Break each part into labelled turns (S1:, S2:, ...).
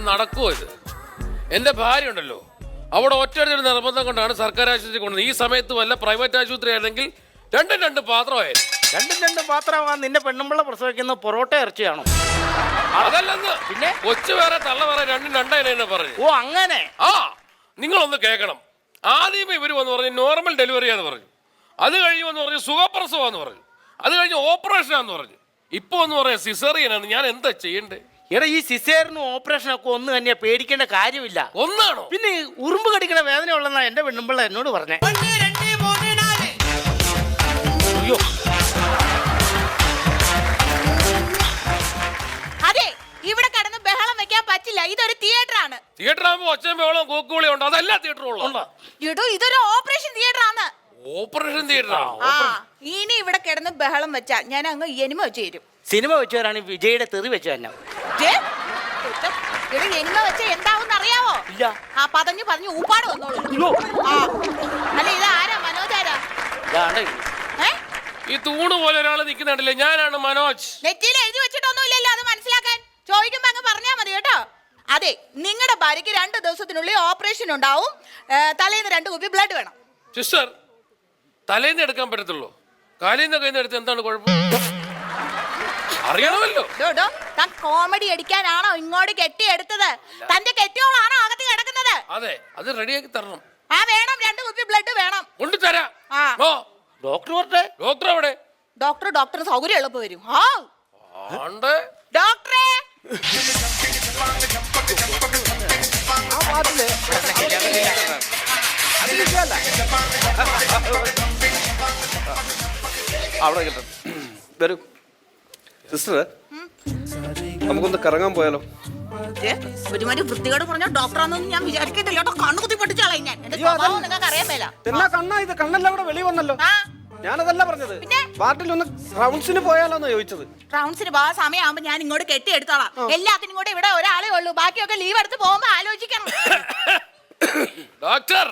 S1: നടക്കുമോ ഇത്? എന്റെ ഭാര്യ ഉണ്ടല്ലോ, അവിടെ ഒറ്റ നിർബന്ധം കൊണ്ടാണ് സർക്കാർ ആശുപത്രി കൊണ്ടുവന്നത്. ഈ സമയത്ത് വല്ല പ്രൈവറ്റ് ആശുപത്രി ആയിരുന്നെങ്കിൽ രണ്ട് പാത്രമായി.
S2: രണ്ട് പാത്രമാകാൻ നിന്റെ പെണ്ണുമ്പിള്ള പ്രസവിക്കുന്ന പൊറോട്ട ഇറച്ചിയാണോ?
S1: അതല്ലെന്ന്. പിന്നെ കൊച്ചു വേറെ തള്ള വേറെ, രണ്ടായിരം പറഞ്ഞു.
S2: ഓ അങ്ങനെ.
S1: ആ, നിങ്ങളൊന്ന് കേൾക്കണം. ആദ്യമേ ഇവര് വന്ന് പറഞ്ഞു നോർമൽ ഡെലിവറിയാന്ന് പറഞ്ഞു. അത് കഴിഞ്ഞ് വന്ന് പറഞ്ഞു സുഖപ്രസവമാന്ന് പറഞ്ഞു. അത് കഴിഞ്ഞ് ഓപ്പറേഷനാന്ന് പറഞ്ഞു. ഇപ്പൊ ഒന്ന് പറയാം സിസേറിയനാണ്. ഞാൻ എന്താ ചെയ്യണ്ടേ?
S2: എടാ, ഈ സിസേറിനും ഓപ്പറേഷനൊക്കെ ഒന്നും തന്നെ പേടിക്കേണ്ട കാര്യമില്ല.
S1: ഒന്നാണോ?
S2: പിന്നെ ഉറുമ്പ് കടിക്കണ വേദന ഉള്ളെന്നാ എന്റെ പെണ്ണുമ്പിള്ള എന്നോട് പറഞ്ഞേ. അയ്യോ,
S3: അതെ, ഇവിടെ കിടന്ന് ബഹളം വെക്കാൻ പറ്റില്ല. ഇതൊരു തിയേറ്റർ ആണ്.
S1: തിയേറ്റർ ആകുമ്പോ ഒച്ചയും ബഹളം കൂക്കുവിളി ഉണ്ട്. അതെല്ലാ തിയേറ്ററും
S3: ഇടൂ, ഇതൊരു ഓപ്പറേഷൻ തിയേറ്റർ ആണ്.
S1: Operation theatre.
S3: ഇനി ഇവിടെ കിടന്ന് ബഹളം വെച്ചാ ഞാൻ അങ്ങ് എനിമ വെച്ച് തരും.
S2: സിനിമ വെച്ചവരാണ് വിജയുടെ തെറി വെച്ചു തന്നെ.
S3: എനിമ വെച്ച എന്താവും അറിയാവോ?
S2: ഇല്ല.
S3: ആ പറഞ്ഞു ഊപ്പാട് വന്നോളൂ. അല്ല, ഇത് ആരാ? മനോജാരാ?
S1: ഈ തൂണ് പോലെ ഒരാൾ നിൽക്കുന്നുണ്ടല്ലേ, ഞാനാണ് മനോജ്.
S3: നെറ്റിയിൽ എഴുതി വെച്ചിട്ടൊന്നുമില്ലല്ലോ, അത് മനസ്സിലാക്കാൻ. ചോദിക്കുമ്പോ അങ്ങ് പറഞ്ഞാ മതി കേട്ടോ. അതെ, നിങ്ങളുടെ ഭാര്യയ്ക്ക് 2 ദിവസത്തിനുള്ളിൽ ഓപ്പറേഷൻ ഉണ്ടാവും. തലേന്ന് 2 കുപ്പി ബ്ലഡ് വേണം.
S1: സിസ്റ്റർ, തലേന്ന് എടുക്കാൻ പറ്റത്തുള്ളൂ. കാലേന്ന് കയ്യിൽ നിന്ന് എടുത്ത് എന്താണ് കുഴപ്പം? അറിയണമല്ലോ.
S3: താൻ കോമഡി അടിക്കാനാണോ ഇങ്ങോട്ട് കെട്ടിയെടുത്തത്? തന്റെ കെട്ടിയോളാണോ അകത്ത് കിടക്കുന്നത്?
S1: അതെ, അത് റെഡിയാക്കി തരണം.
S3: ആ വേണം, 2 കുപ്പി ബ്ലഡ് വേണം.
S1: കൊണ്ടുതരാം.
S2: ഡോക്ടർ
S1: എവിടെ?
S3: ഡോക്ടറിന് സൗകര്യം എളുപ്പം വരും. ഡോക്ടറെ,
S4: അവിടെ കിട്ടും. വരൂ സിസ്റ്റർ, നമുക്കൊന്ന് കറങ്ങാൻ പോയാലോ?
S3: ഒരുമാതിരി വൃത്തിയോട് പറഞ്ഞ ഡോക്ടറാണെന്ന് ഞാൻ വിചാരിക്കത്തില്ല കേട്ടോ. കണ്ണുകുത്തി പൊട്ടിച്ചാളെ ഞാൻ. നിങ്ങൾക്ക് അറിയാൻ മേല.
S4: എന്നാ കണ്ണാ ഇത്? കണ്ണെല്ലാം കൂടെ വെളി വന്നല്ലോ. ഞാനതല്ല പറഞ്ഞത്. വാർഡിൽ ഒന്ന് റൗണ്ട്സിന് പോയാലോന്ന് ചോദിച്ചത്.
S3: റൗണ്ട്സിന് പോകാൻ സമയമാകുമ്പോ ഞാൻ ഇങ്ങോട്ട് കെട്ടിയെടുത്തോളാം. എല്ലാത്തിനും കൂടെ ഇവിടെ ഒരാളേ ഉള്ളൂ. ബാക്കിയൊക്കെ ലീവ് എടുത്ത് പോകുമ്പോ ആലോചിക്കണം.
S1: ഡോക്ടർ,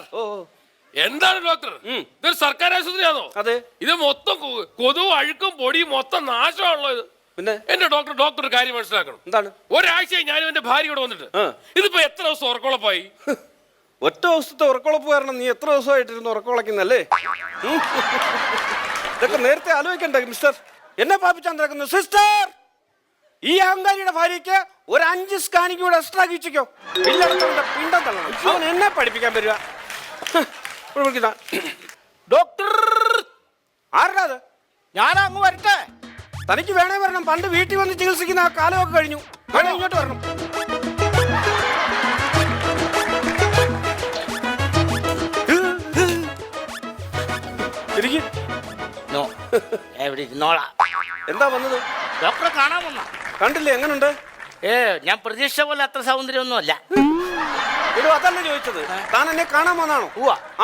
S1: എന്താണ് ഡോക്ടർ? ഇതൊരു സർക്കാർ ആശുപത്രിയാണോ?
S4: അതെ.
S1: ഇത് മൊത്തം കൊതുവും അഴുക്കും പൊടിയും മൊത്തം നാശമാണല്ലോ ഇത്.
S4: പിന്നെ
S1: എന്റെ ഡോക്ടർ ഒരു കാര്യം മനസ്സിലാക്കണം.
S4: എന്താണ്?
S1: ഒരാഴ്ചയായി ഞാനും എന്റെ ഭാര്യയോട് വന്നിട്ട്. ഇതിപ്പോ എത്ര ദിവസം ഉറക്കമുളപ്പായി?
S4: ഒറ്റ ദിവസത്തെ ഉറക്കുളപ്പ് കാരണം നീ എത്ര ദിവസമായിട്ടിരുന്ന് ഉറക്കുളക്കുന്നല്ലേ? ഇതൊക്കെ നേരത്തെ ആലോചിക്കണ്ടേ മിസ്റ്റർ? എന്നെ പാപ്പിച്ചാൻ തിരക്കുന്നു. സിസ്റ്റർ, ഈ അഹങ്കാരിയുടെ ഭാര്യയ്ക്ക് ഒരു 5 സ്കാനിങ് കൂടെ എക്സ്ട്രാ കീച്ചിക്കോ. പിണ്ടം തള്ളണം. അവൻ എന്നെ പഠിപ്പിക്കാൻ വരിക. ഡോക്ടർ ആരുടെ അത്?
S2: ഞാനാ അങ്ങ് വരട്ടെ?
S4: തനിക്ക് വേണേ വരണം. പണ്ട് വീട്ടിൽ വന്ന് ചികിത്സിക്കുന്ന ആ കാലമൊക്കെ കഴിഞ്ഞു. വേണേ ഇങ്ങോട്ട് വരണം. എന്താ വന്നത്?
S2: ഡോക്ടറെ കാണാൻ വന്ന.
S4: കണ്ടില്ലേ? എങ്ങനുണ്ട്?
S2: ഞാൻ പ്രതീക്ഷ പോലെ അത്ര സൗന്ദര്യമൊന്നും അല്ല.
S4: അതല്ല ചോദിച്ചത്. താൻ എന്നെ കാണാൻ വന്നാണോ?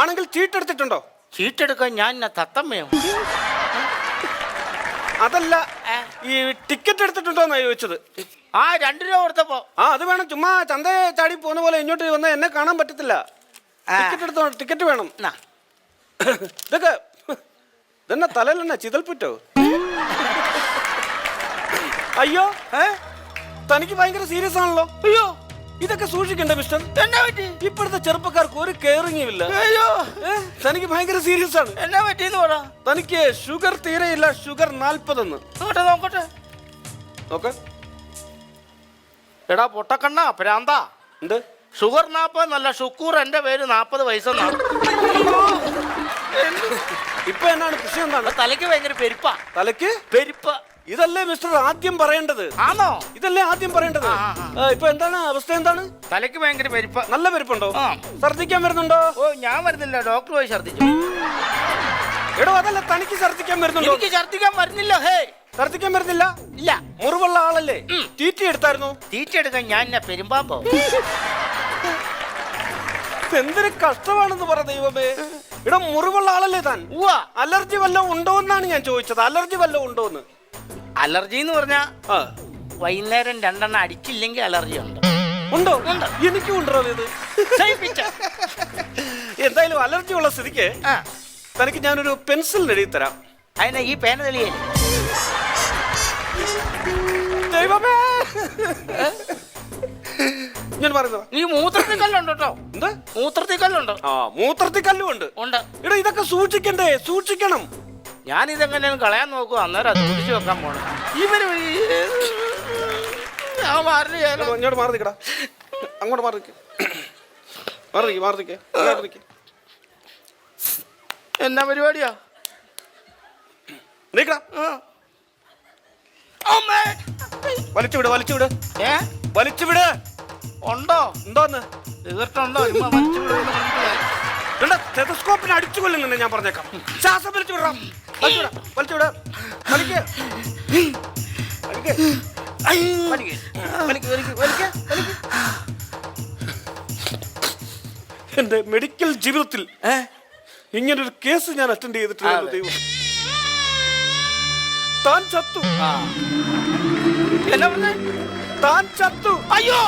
S4: ആണെങ്കിൽ ചീട്ടെടുത്തിട്ടുണ്ടോ?
S2: ചീട്ടെടുക്കാൻ ഞാൻ തത്തമ്മയോ?
S4: അതല്ല, ഈ ടിക്കറ്റ് എടുത്തിട്ടുണ്ടോന്നാ ചോദിച്ചത്.
S2: 2 രൂപ കൊടുത്തപ്പോ.
S4: അത് വേണം. ചുമ്മാ ചന്തയെ ചാടി പോകുന്ന പോലെ ഇങ്ങോട്ട് വന്നാൽ എന്നെ കാണാൻ പറ്റത്തില്ല. ടിക്കറ്റ് എടുത്തോ. ടിക്കറ്റ് വേണം. ഇതൊക്കെ ഇതെന്നാ തലയിലെന്നാ ചിതൽപ്പുറ്റോ? അയ്യോ, തനിക്ക് ഭയങ്കര സീരിയസ് ആണല്ലോ. അയ്യോ, ഇതൊക്കെ സൂക്ഷിക്കണ്ടേ മിസ്റ്റർ? എന്നാ പറ്റി? ഇപ്പോഴത്തെ ചെറുപ്പക്കാർക്ക് ഒരു കെയറിംഗും ഇല്ല. അയ്യോ, തനിക്ക് ഭയങ്കര സീരിയസ് ആണ്.
S2: എന്നാ പറ്റിയെന്ന് പറ.
S4: തനിക്ക് ഷുഗർ തീരെയില്ല. ഷുഗർ 40.
S2: നോക്കട്ടെ. എടാ പൊട്ടക്കണ്ണ ഭ്രാന്ത.
S4: എന്ത്
S2: ഷുഗർ 40 എന്നല്ല, ഷുക്കൂർ. എന്റെ പേര് 40 വയസ്സെന്നാണ്.
S4: ഇപ്പൊ എന്നാണ് പ്രശ്നം? എന്താണ്?
S2: തലയ്ക്ക് ഭയങ്കര പെരുപ്പാ.
S4: തലയ്ക്ക്
S2: പെരുപ്പ്.
S4: ഇതല്ലേ മിസ്റ്റർ ആദ്യം പറയേണ്ടത്?
S2: ആണോ?
S4: ഇതല്ലേ ആദ്യം പറയേണ്ടത്? ഇപ്പൊ എന്താണ് അവസ്ഥ? എന്താണ്?
S2: തലയ്ക്ക് ഭയങ്കര പെരുപ്പ്.
S4: നല്ല പെരുപ്പുണ്ടോ? ഛർദിക്കാൻ വരുന്നുണ്ടോ?
S2: ഞാൻ വരുന്നില്ല, ഡോക്ടർ പോയി ഛർദിച്ചു.
S4: എടോ, അതല്ല, തനിക്ക് ഛർദിക്കാൻ വരുന്നുണ്ടോ?
S2: എനിക്ക് ഛർദിക്കാൻ വരുന്നില്ല.
S4: ഛർദിക്കാൻ വരുന്നില്ല?
S2: ഇല്ല.
S4: മുറിവുള്ള ആളല്ലേ? തീറ്റ എടുത്തായിരുന്നു?
S2: തീറ്റ എടുക്കാൻ ഞാൻ പെരുമ്പാമ്പോ?
S4: എന്തൊരു കഷ്ടമാണെന്ന് പറ ദൈവമേ. ഇവിടെ മുറിവുള്ള ആളല്ലേ താൻ? അലർജി വല്ലതും ഉണ്ടോ എന്നാണ് ഞാൻ ചോദിച്ചത്. അലർജി വല്ലതും ഉണ്ടോന്ന്?
S2: അലർജി എന്ന് പറഞ്ഞാ വൈകുന്നേരം 2 എണ്ണം അടിച്ചില്ലെങ്കിൽ അലർജി ഉണ്ട്.
S4: ഉണ്ടോ? എനിക്കും ഉണ്ടോ ഇത്? എന്തായാലും അലർജി ഉള്ള സ്ഥിതിക്ക് തനിക്ക് ഞാനൊരു പെൻസിൽ എഴുതി തരാം.
S2: അതിനാ ഈ പേന തെളിയേ?
S4: ദൈവമേ, ഞാൻ പറയുന്നത്
S2: നീ മൂത്രത്തിൽ കല്ലുണ്ട് കേട്ടോ.
S4: എന്താ?
S2: മൂത്രത്തിൽ കല്ലുണ്ട്.
S4: ആ, മൂത്രത്തിൽ കല്ലുണ്ട്.
S2: ഉണ്ട്.
S4: എടാ ഇതൊക്കെ സൂക്ഷിക്കണ്ടേ? സൂക്ഷിക്കണം.
S2: ഞാൻ ഇതെങ്ങനെയും കളയാൻ നോക്കുക, അന്നേരം അത് പിടിച്ചു വെക്കാൻ പോണം. ഇവര് ഞാൻ മാറില്ല.
S4: ഇങ്ങോട്ട് മാറി നിൽക്കടാ. അങ്ങോട്ട് മാറി നിൽക്ക്. മാറി നിൽക്ക്.
S2: എന്നാ പരിപാടിയാ?
S4: നീക്കടാ. വലിച്ചുവിട്.
S2: ഏ
S4: വലിച്ചുവിട്.
S2: ഉണ്ടോ?
S4: എന്തോന്ന്
S2: തീർത്തുണ്ടോ?
S4: ടെലസ്കോപ്പിന് അടിച്ചു കൊല്ലുന്നുണ്ട് ഞാൻ പറഞ്ഞേക്കാം. ശ്വാസം വലിച്ചുവിടാം. വലിച്ചുവിട്. എന്റെ മെഡിക്കൽ ജീവിതത്തിൽ ഇങ്ങനൊരു കേസ് ഞാൻ അറ്റൻഡ് ചെയ്തിട്ടില്ല. ദൈവം, താൻ ചത്തു. താൻ ചത്തു.
S2: അയ്യോ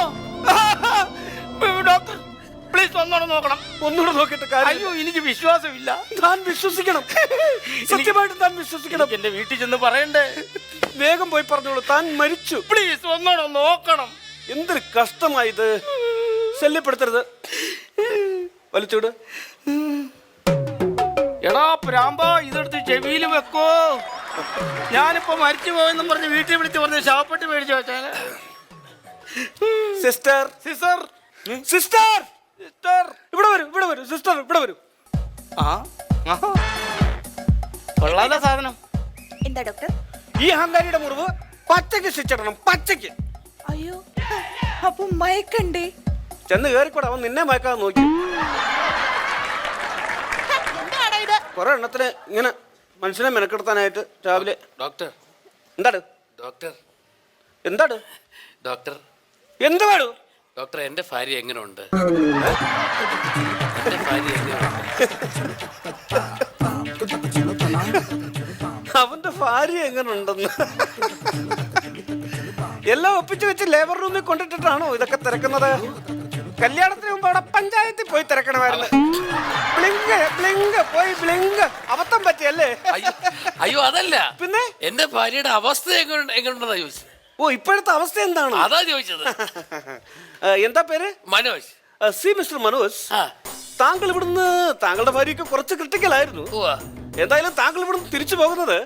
S2: ഡോക്ടർ, പ്ലീസ് ഒന്നുകൂടെ നോക്കണം.
S4: ഒന്നുകൂടെ നോക്കിയിട്ട് കാര്യം.
S2: അയ്യോ എനിക്ക് വിശ്വാസമില്ല.
S4: താൻ വിശ്വസിക്കണം. സത്യമായിട്ട് താൻ വിശ്വസിക്കണം.
S2: എന്റെ വീട്ടിൽ ചെന്ന് പറയണ്ടേ?
S4: വേഗം പോയി പറഞ്ഞോളൂ, താൻ മരിച്ചു.
S2: പ്ലീസ് ഒന്നുകൂടെ നോക്കണം.
S4: എന്തൊരു കഷ്ടമായത്. ശല്യപ്പെടുത്തരുത്. വലിച്ചുവിട്.
S2: എടാ പ്രാമ്പ, ഇതെടുത്ത് ചെവിയിൽ വെക്കോ. ഞാനിപ്പോ മരിച്ചു പോയെന്നും പറഞ്ഞ് വീട്ടിൽ വിളിച്ച് പറഞ്ഞ് ശവപ്പെട്ടി മേടിച്ചു വെച്ചാല്.
S4: സിസ്റ്റർ, ഇവിടെ വരൂ. സിസ്റ്റർ ഇവിടെ വരൂ.
S2: കൊള്ളാതെ സാധനം.
S3: എന്താ ഡോക്ടർ?
S4: ഈ അഹങ്കാരിയുടെ മുറിവ് പച്ചയ്ക്ക് ശിച്ചിടണം. പച്ചയ്ക്ക്.
S3: അയ്യോ, അപ്പൊ മയക്കണ്ടേ?
S4: ചെന്ന് കയറിക്കൂടെ, അവൻ നിന്നെ മയക്കാതെ നോക്കി.
S3: എന്താടാ ഇത്?
S4: കുറെ എണ്ണത്തിന് ഇങ്ങനെ മനുഷ്യനെ മെനക്കെടുത്താനായിട്ട് രാവിലെ.
S1: ഡോക്ടർ
S4: എന്താണ്
S1: ഡോക്ടർ
S4: എന്ത് വേണു?
S1: ഡോക്ടർ, എന്റെ ഭാര്യ എങ്ങനെയുണ്ട്? എന്റെ ഭാര്യ എങ്ങനെയുണ്ട്?
S4: അവന്റെ ഭാര്യ എങ്ങനെ ഉണ്ടെന്ന് എല്ലാം ഒപ്പിച്ചു വെച്ച് ലേബർ റൂമിൽ കൊണ്ടിട്ടിട്ടാണോ ഇതൊക്കെ തിരക്കുന്നത്? കല്യാണത്തിന് മുമ്പ് അവിടെ പഞ്ചായത്തിൽ പോയി തിരക്കണമായിരുന്നു. ബ്ലിങ്ക് അബദ്ധം പറ്റിയല്ലേ?
S1: അയ്യോ അതല്ല,
S4: പിന്നെ
S1: എന്റെ ഭാര്യയുടെ അവസ്ഥ എങ്ങനെയുണ്ടെന്നാ ചോദിച്ചത്.
S4: ഓ, ഇപ്പോഴത്തെ അവസ്ഥ എന്താണ്?
S1: അതാ ചോദിച്ചത്.
S4: എന്താ പേര്?
S1: മനോജ്.
S4: സി മിസ്റ്റർ മനോജ്, താങ്കൾ ഇവിടുന്ന് താങ്കളുടെ ഭാര്യയ്ക്ക് കുറച്ച് ക്രിട്ടിക്കലായിരുന്നു. എന്തായാലും താങ്കൾ ഇവിടുന്ന് തിരിച്ചു പോകുന്നത്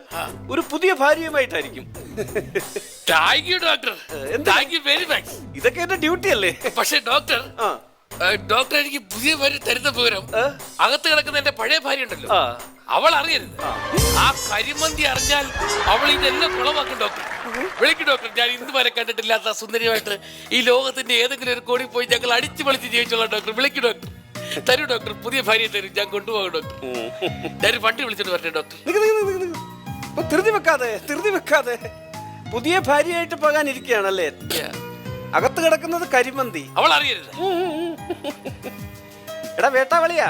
S4: ഒരു പുതിയ ഭാര്യയുമായിട്ടായിരിക്കും.
S1: Thank you doctor, thank you very much.
S4: ഇതൊക്കെ എന്റെ ഡ്യൂട്ടി അല്ലേ?
S1: പക്ഷെ ഡോക്ടർ, എനിക്ക് പുതിയ ഭാര്യ തരുന്ന വിവരം അകത്ത് കിടക്കുന്ന എന്റെ പഴയ ഭാര്യ ഉണ്ടല്ലോ, അവൾ അറിയരുത്. ആ കരിമന്തി അറിഞ്ഞാൽ അവൾ ഇതെല്ലാം കുളമാക്കും. ഡോക്ടർ വിളിക്കും. ഡോക്ടർ, ഞാൻ ഇന്ന് വരെ കണ്ടിട്ടില്ലാത്ത സുന്ദരിയായിട്ട് ഈ ലോകത്തിന്റെ ഏതെങ്കിലും ഒരു കോടി പോയി ഞങ്ങൾ അടിച്ചു പൊളിച്ച് ജീവിച്ചോളാം. ഡോക്ടർ വിളിക്കും. ഡോക്ടർ തരൂ. ഡോക്ടർ പുതിയ ഭാര്യയെ തരും, ഞാൻ കൊണ്ടുപോകും. ഡോക്ടർ ഞാൻ വണ്ടി വിളിച്ചിട്ട് വരട്ടെ? ഡോക്ടർ
S4: ധൃതി വെക്കാതെ പുതിയ ഭാര്യയായിട്ട് പോകാനിരിക്കുകയാണല്ലേ? അകത്ത് കിടക്കുന്നത് കരിമന്തി,
S1: അവൾ അറിയരുത്.
S4: എടാ വേട്ടാവളിയാ,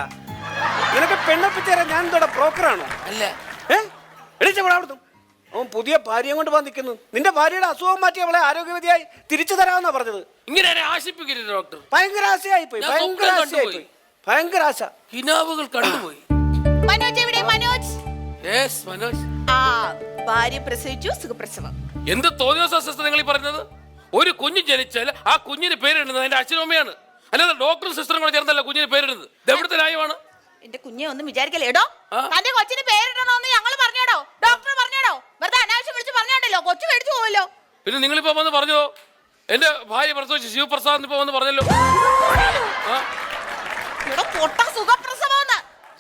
S4: നിനക്ക് പെണ്ണൊപ്പിച്ചേരാൻ ഞാൻ എന്തോടെ ബ്രോക്കറാണോ?
S1: അല്ല.
S4: എടീച്ചവിടുന്നു. അവൻ പുതിയ ഭാര്യയെ കൊണ്ട് പോകാൻ നിൽക്കുന്നു. നിന്റെ ഭാര്യയുടെ അസുഖം മാറ്റി അവളെ ആരോഗ്യവതിയായി തിരിച്ചു തരാമെന്നാ പറഞ്ഞത്.
S1: ഇങ്ങനെ ആശിപ്പിക്കരുത് ഡോക്ടർ.
S4: ഭയങ്കര ആശയായി പോയി. ഭയങ്കര ആശ.
S1: ഹിനാവുകൾ കണ്ടുപോയി.
S3: മനോജ് എവിടെ? മനോജ്.
S1: യെസ് മനോജ്.
S3: ആ, ഭാര്യ പ്രസവിച്ചു, സുഖപ്രസവം.
S1: എന്ത് തോന്നിയ സിസ്റ്റർ നിങ്ങൾ ഈ പറഞ്ഞത്? ഒരു കുഞ്ഞ് ജനിച്ചാൽ ആ കുഞ്ഞിന് പേരിടുന്നത് അതിന്റെ അച്ഛനും അമ്മയാണ്, അല്ലാതെ ഡോക്ടറും സിസ്റ്ററും കൂടെ ചേർന്നല്ല കുഞ്ഞിന് പേരിടുന്നത്. എവിടുത്തെ ന്യായമാണ്?
S3: എന്റെ കുഞ്ഞെ ഒന്നും വിചാരിക്കല്ലേ കേട്ടോ. തന്റെ കൊച്ചിന് പേരിടണമെന്ന് ഞങ്ങൾ പറഞ്ഞോടോ, ഡോക്ടർ പറഞ്ഞോടോ. വെറുതെ അനാവശ്യം വിളിച്ച് പറഞ്ഞോണ്ടല്ലോ, കൊച്ചു മേടിച്ചു പോവല്ലോ.
S1: പിന്നെ നിങ്ങളിപ്പോ വന്ന് പറഞ്ഞോ എന്റെ ഭാര്യ പ്രസവിച്ചു ശിവപ്രസാദ് ഇപ്പൊ വന്ന് പറഞ്ഞല്ലോ.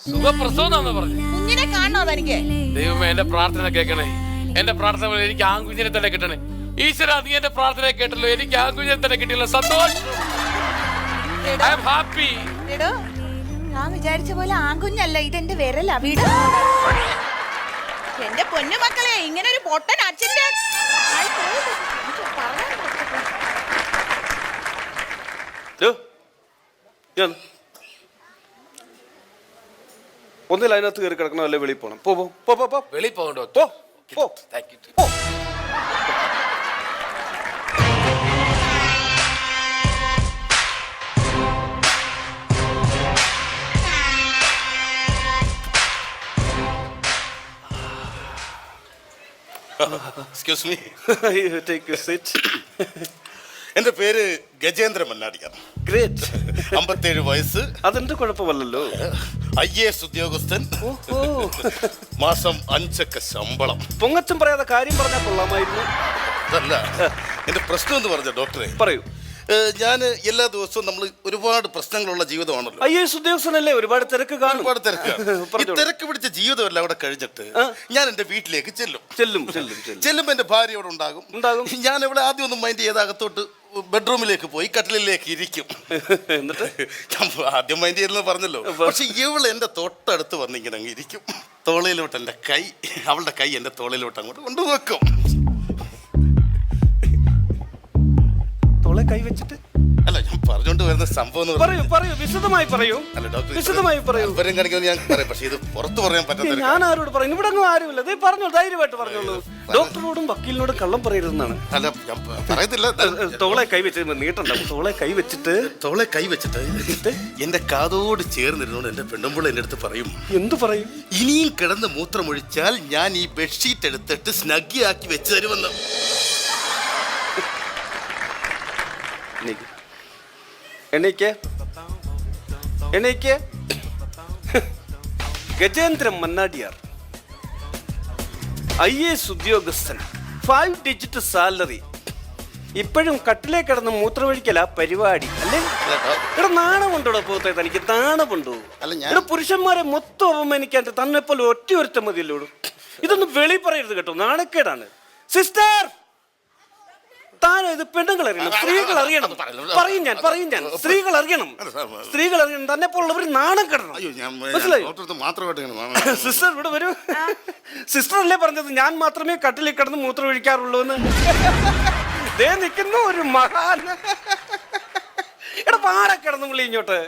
S1: സുഖപ്രസവം പറഞ്ഞു.
S3: കുഞ്ഞിനെ കാണണോ തനിക്ക്?
S1: ദൈവമേ, എന്റെ പ്രാർത്ഥന കേൾക്കണേ. എന്റെ പ്രാർത്ഥന പോലെ എനിക്ക് ആൺകുഞ്ഞിനെ തന്നെ കിട്ടണേ. ഈശ്വര, നീ എന്റെ പ്രാർത്ഥന കേട്ടല്ലോ. എനിക്ക് ആൺകുഞ്ഞിനെ തന്നെ കിട്ടിയല്ലോ. സന്തോഷം. I am happy.
S3: ഞാൻ വിചാരിച്ച പോലെ ആൺകുഞ്ഞല്ല, ഇതെന്റെ വിരലാ. വീട് എന്റെ പൊന്നു മക്കളെ, ഇങ്ങനെ ഒരു പൊട്ടൻ അച്ഛന്റെ
S4: ഒന്നിൽ അതിനകത്ത് കയറി കിടക്കണം, അല്ലെ വെളിയിൽ പോകണം.
S1: വെളിയിൽ പോകണ്ടോ? Thank you.
S5: Excuse me.
S4: You take a seat.
S5: എന്റെ പേര് ഗജേന്ദ്ര മന്നാടിയാണ്.
S4: ഗ്രേറ്റ്.
S5: 57 വയസ്സ്.
S4: അതെന്റെ കുഴപ്പമല്ലല്ലോ.
S5: IAS ഉദ്യോഗസ്ഥൻ. മാസം 5 ശമ്പളം.
S4: പൊങ്ങച്ചം പറയാതെ കാര്യം പറഞ്ഞാൽ കൊള്ളാമായിരുന്നു.
S5: അതല്ല എന്റെ പ്രശ്നം എന്ന് പറഞ്ഞ ഡോക്ടറെ.
S4: പറയൂ.
S5: ഞാൻ എല്ലാ ദിവസവും നമ്മൾ ഒരുപാട് പ്രശ്നങ്ങളുള്ള ജീവിതമാണല്ലോ.
S4: IAS ഉദ്യോഗസ്ഥനല്ലേ, ഒരുപാട് തിരക്ക് കാണും.
S5: ഒരുപാട് തിരക്കാണ്. ഈ തിരക്ക് പിടിച്ച ജീവിതമല്ല അവിടെ കഴിഞ്ഞിട്ട് ഞാൻ എന്റെ വീട്ടിലേക്ക് ചെല്ലുമ്പോ എന്റെ ഭാര്യ അവിടെ ഉണ്ടാകും. ഞാൻ ഇവിടെ ആദ്യം ഒന്നും മൈൻഡ് ചെയ്ത് അകത്തോട്ട് ബെഡ്റൂമിലേക്ക് പോയി കട്ടിലേക്ക് ഇരിക്കും.
S4: എന്നിട്ട്
S5: ഞാൻ ആദ്യം മൈൻഡ് ചെയ്തെന്ന് പറഞ്ഞല്ലോ. പക്ഷെ ഇവള് എന്റെ തൊട്ടടുത്ത് വന്നിങ്ങനെ അങ്ങ് ഇരിക്കും. തോളയിലോട്ട് എന്റെ കൈ, അവളുടെ കൈ എന്റെ തോളയിലോട്ട് അങ്ങോട്ട് കൊണ്ടുവെക്കും.
S4: തോളെ കൈ വെച്ചിട്ട്
S5: അല്ല, ഞാൻ പറഞ്ഞോണ്ട് വരുന്ന സംഭവം
S4: പറയൂ, വിശദമായി പറയൂ.
S5: അല്ല ഡോക്ടർ,
S4: വിശദമായി പറയൂ.
S5: താല്പര്യം കാണിക്കുന്നത് ഞാൻ പറയാം, പക്ഷെ ഇത് പുറത്ത് പറയാൻ പറ്റാത്ത.
S4: ഞാൻ ആരോട് പറയും? ഇവിടെ ഒന്നും ആരുമില്ല. പറഞ്ഞോളൂ, ധൈര്യമായിട്ട് പറഞ്ഞോളൂ. ഡോക്ടറോടും വക്കീലിനോടും കള്ളം പറയരുതെന്നാണ്.
S5: അല്ല, ഞാൻ പറയത്തില്ല.
S4: തോളെ കൈ വെച്ച് നീട്ടുണ്ടാവും. തോളെ കൈ വെച്ചിട്ട്
S5: എന്റെ കാതോട് ചേർന്നിരുന്നോണ്ട് എന്റെ പെണ്ണുമ്പോൾ എന്റെ അടുത്ത് പറയും.
S4: എന്തു പറയും?
S5: ഇനിയും കിടന്ന് മൂത്രമൊഴിച്ചാൽ ഞാൻ ഈ ബെഡ്ഷീറ്റ് എടുത്തിട്ട് സ്നഗ്ഗിയാക്കി വെച്ച് തരുമെന്ന്. എണീക്ക്. ഗജേന്ദ്ര മന്നാടിയാർ, IAS ഉദ്യോഗസ്ഥൻ, 5 ഡിജിറ്റ് സാലറി. ഇപ്പോഴും കട്ടിലേ കിടന്ന് മൂത്രമൊഴിക്കല പരിപാടി അല്ലേ? ഇവിടെ നാണമുണ്ടോ പോത്തെ? തനിക്ക് നാണമുണ്ടോ? ഇവിടെ പുരുഷന്മാരെ മൊത്തം അപമാനിക്കാൻ തന്നെ പോലെ ഒറ്റ മതിയല്ലോ. ഇതൊന്നും വെളി പറയരുത് കേട്ടോ, നാണക്കേടാണ്. സിസ്റ്റർ, താനോ ഇത് പെണ്ണുങ്ങൾ അറിയണം, സ്ത്രീകൾ അറിയണം. പറയും ഞാൻ സ്ത്രീകൾ അറിയണം. തന്നെ പോലുള്ളവർ നാണം കിടണം. സിസ്റ്റർ ഇവിടെ വരൂ. സിസ്റ്റർ അല്ലേ പറഞ്ഞത് ഞാൻ മാത്രമേ കട്ടിലിൽ കിടന്ന് മൂത്രം ഒഴിക്കാറുള്ളൂ എന്ന്? ദേ നിൽക്കുന്നു ഒരു മഹാൻ. എടാ പാടെ കിടന്നു പുള്ളി ഇങ്ങോട്ട്.